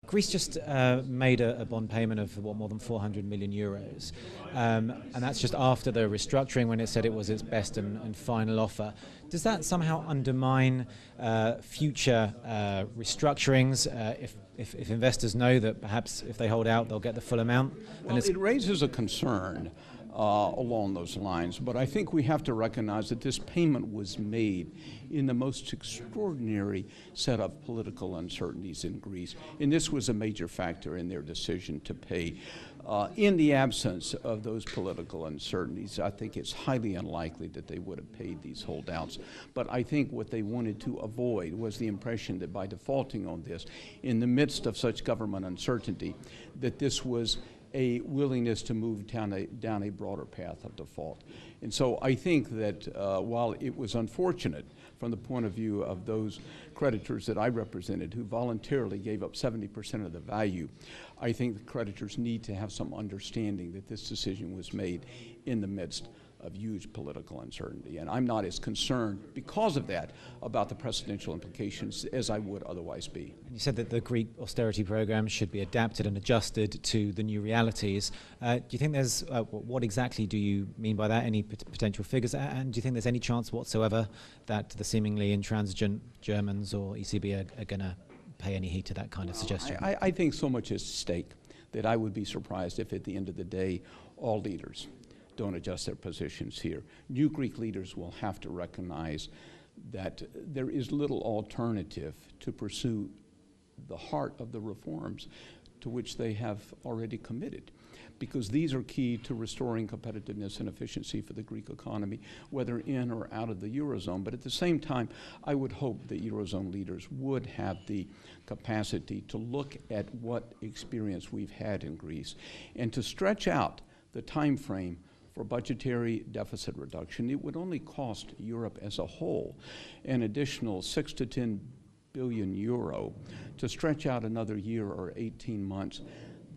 Greece just made a bond payment of more than 400 million euros, and that's just after the restructuring when it said it was its best and final offer. Does that somehow undermine future restructurings if investors know that perhaps if they hold out they'll get the full amount? Well, it raises a concern along those lines, but I think we have to recognize that this payment was made in the most extraordinary set of political uncertainties in Greece, and this was a major factor in their decision to pay. In the absence of those political uncertainties, I think it's highly unlikely that they would have paid these holdouts. But I think what they wanted to avoid was the impression that by defaulting on this, in the midst of such government uncertainty, that this was a willingness to move down a broader path of default. And so I think that while it was unfortunate from the point of view of those creditors that I represented who voluntarily gave up 70% of the value, I think the creditors need to have some understanding that this decision was made in the midst of huge political uncertainty. And I'm not as concerned because of that about the precedential implications as I would otherwise be. You said that the Greek austerity program should be adapted and adjusted to the new realities. Do you think there's, what exactly do you mean by that? Any potential figures? And do you think there's any chance whatsoever that the seemingly intransigent Germans or ECB are going to pay any heed to that kind of suggestion? I think so much is at stake that I would be surprised if at the end of the day all leaders don't adjust their positions here. New Greek leaders will have to recognize that there is little alternative to pursue the heart of the reforms to which they have already committed, because these are key to restoring competitiveness and efficiency for the Greek economy, whether in or out of the Eurozone. But at the same time, I would hope that Eurozone leaders would have the capacity to look at what experience we've had in Greece and to stretch out the time frame for budgetary deficit reduction. It would only cost Europe as a whole an additional 6 to 10 billion euro to stretch out another year or 18 months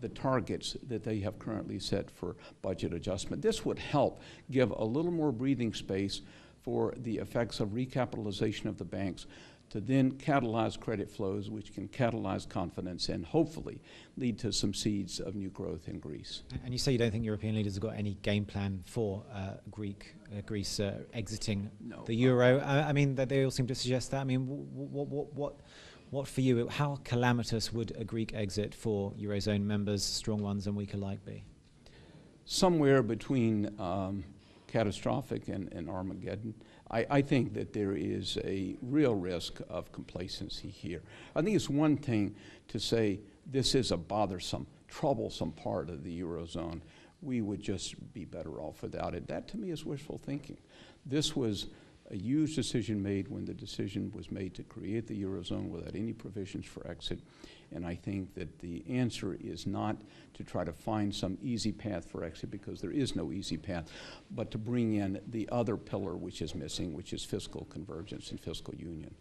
the targets that they have currently set for budget adjustment. This would help give a little more breathing space for the effects of recapitalization of the banks to then catalyze credit flows, which can catalyze confidence and hopefully lead to some seeds of new growth in Greece. And you say you don't think European leaders have got any game plan for Greece exiting the euro. I mean, they all seem to suggest that. I mean, what for you? How calamitous would a Greek exit for eurozone members, strong ones and weak alike, be? Somewhere between catastrophic and Armageddon. I think that there is a real risk of complacency here. I think it's one thing to say this is a bothersome, troublesome part of the Eurozone. We would just be better off without it. That to me is wishful thinking. This was a huge decision made when the decision was made to create the Eurozone without any provisions for exit. And I think that the answer is not to try to find some easy path for exit, because there is no easy path, but to bring in the other pillar which is missing, which is fiscal convergence and fiscal union.